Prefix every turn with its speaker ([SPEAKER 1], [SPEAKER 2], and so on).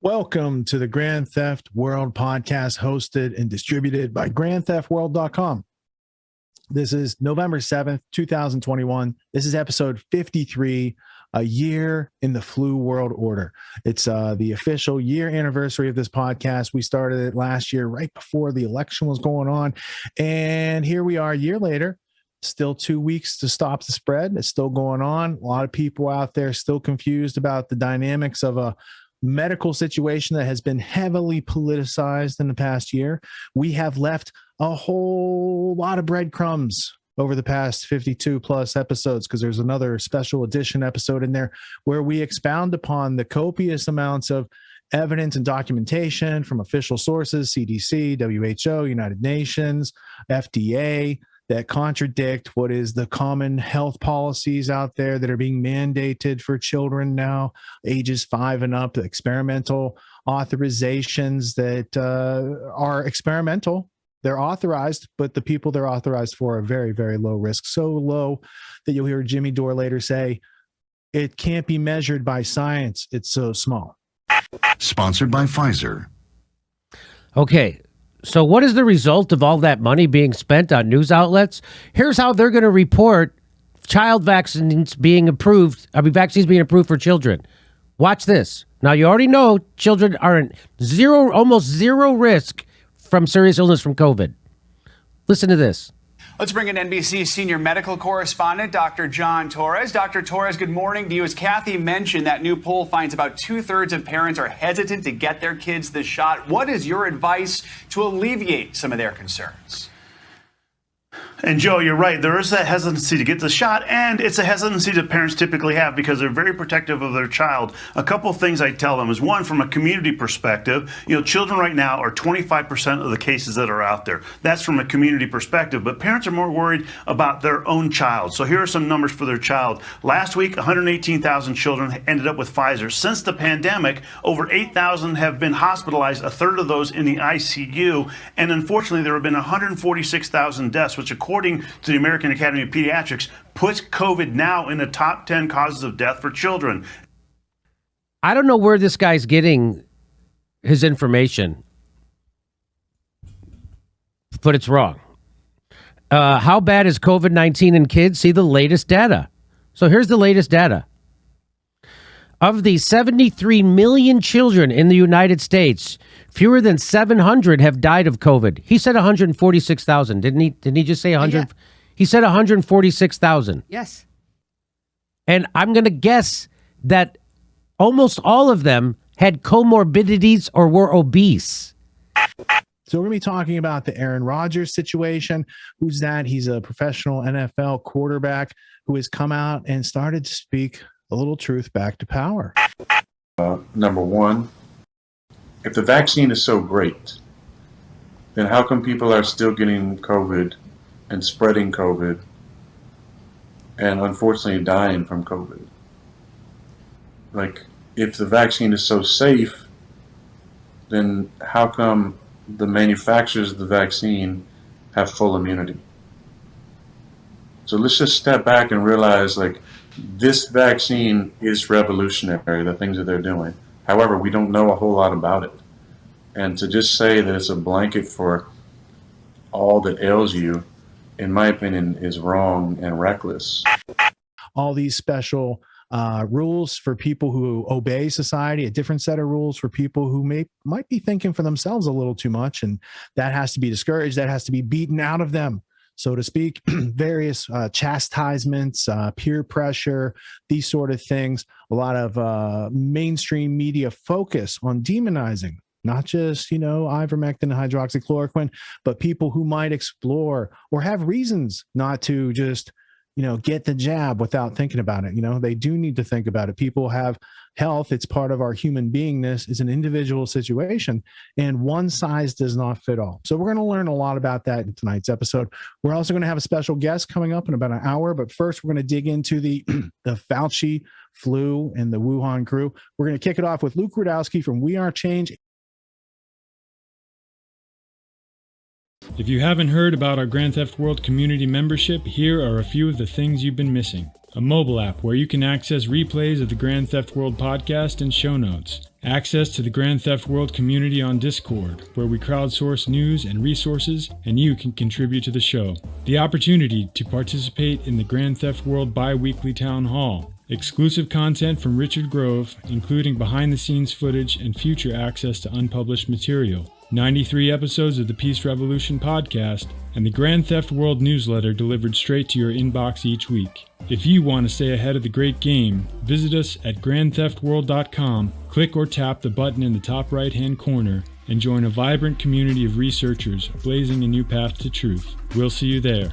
[SPEAKER 1] Welcome to the Grand Theft World podcast, hosted and distributed by GrandTheftWorld.com. This is November 7th, 2021. This is episode 53, a year in the flu world order. It's the official year anniversary of this podcast. We started it last year, right before the election was going on. And here we are a year later. Still 2 weeks to stop the spread. It's still going on. A lot of people out there still confused about the dynamics of a medical situation that has been heavily politicized in the past year. We have left a whole lot of breadcrumbs over the past 52 plus episodes, because there's another special edition episode in there where we expound upon the copious amounts of evidence and documentation from official sources, CDC, WHO, United Nations, FDA, that contradict what is the common health policies out there that are being mandated for children now, ages 5 and up, experimental authorizations that are experimental. They're authorized, but the people they're authorized for are very, very low risk, so low that you'll hear Jimmy Dore later say, it can't be measured by science, it's so small.
[SPEAKER 2] Sponsored by Pfizer.
[SPEAKER 3] Okay. So what is the result of all that money being spent on news outlets? Here's how they're going to report child vaccines being approved. Vaccines being approved for children. Watch this. Now, you already know children are in almost zero risk from serious illness from COVID. Listen to this.
[SPEAKER 4] Let's bring in NBC senior medical correspondent, Dr. John Torres. Dr. Torres, good morning to you. As Kathy mentioned, that new poll finds about 2/3 of parents are hesitant to get their kids the shot. What is your advice to alleviate some of their concerns?
[SPEAKER 5] And Joe, you're right. There is that hesitancy to get the shot, and it's a hesitancy that parents typically have because they're very protective of their child. A couple of things I tell them is, one, from a community perspective, children right now are 25% of the cases that are out there. That's from a community perspective, but parents are more worried about their own child. So here are some numbers for their child. Last week, 118,000 children ended up with Pfizer. Since the pandemic, over 8,000 have been hospitalized, a third of those in the ICU, and unfortunately, there have been 146,000 deaths, which according to the American Academy of Pediatrics, puts COVID now in the top 10 causes of death for children.
[SPEAKER 3] I don't know where this guy's getting his information, but it's wrong. How bad is COVID-19 in kids? See the latest data. So here's the latest data. Of the 73 million children in the United States, fewer than 700 have died of COVID. He said 146,000, didn't he? Didn't he just say 100? Yeah. He said 146,000.
[SPEAKER 6] Yes.
[SPEAKER 3] And I'm going to guess that almost all of them had comorbidities or were obese.
[SPEAKER 1] So we're going to be talking about the Aaron Rodgers situation. Who's that? He's a professional NFL quarterback who has come out and started to speak a little truth back to power.
[SPEAKER 7] Number one, if the vaccine is so great, then how come people are still getting COVID and spreading COVID and unfortunately dying from COVID? Like, if the vaccine is so safe, then how come the manufacturers of the vaccine have full immunity? So let's just step back and realize, like, this vaccine is revolutionary, the things that they're doing. However, we don't know a whole lot about it. And to just say that it's a blanket for all that ails you, in my opinion, is wrong and reckless.
[SPEAKER 1] All these special rules for people who obey society, a different set of rules for people who might be thinking for themselves a little too much, and that has to be discouraged. That has to be beaten out of them, so to speak. Various chastisements, peer pressure, these sort of things. A lot of mainstream media focus on demonizing not just, ivermectin and hydroxychloroquine, but people who might explore or have reasons not to just, get the jab without thinking about it. They do need to think about it. People have health. It's part of our human beingness. It's an individual situation, and one size does not fit all. So we're going to learn a lot about that in tonight's episode. We're also going to have a special guest coming up in about an hour, but first we're going to dig into the Fauci flu and the Wuhan crew. We're going to kick it off with Luke Rudowski from We Are Change.
[SPEAKER 8] If you haven't heard about our Grand Theft World community membership, here are a few of the things you've been missing.
[SPEAKER 6] a mobile app where you can access replays of the Grand Theft World podcast and show notes, access to the Grand Theft World community on Discord, where we crowdsource news and resources, and you can contribute to the show, the opportunity to participate in the Grand Theft World bi-weekly town hall, exclusive content from Richard Grove, including behind-the-scenes footage and future access to unpublished material, 93 episodes of the Peace Revolution podcast, and the Grand Theft World newsletter delivered straight to your inbox each week. If you want to stay ahead of the great game, visit us at grandtheftworld.com, click or tap the button in the top right-hand corner, and join a vibrant community of researchers blazing a new path to truth. We'll see you there.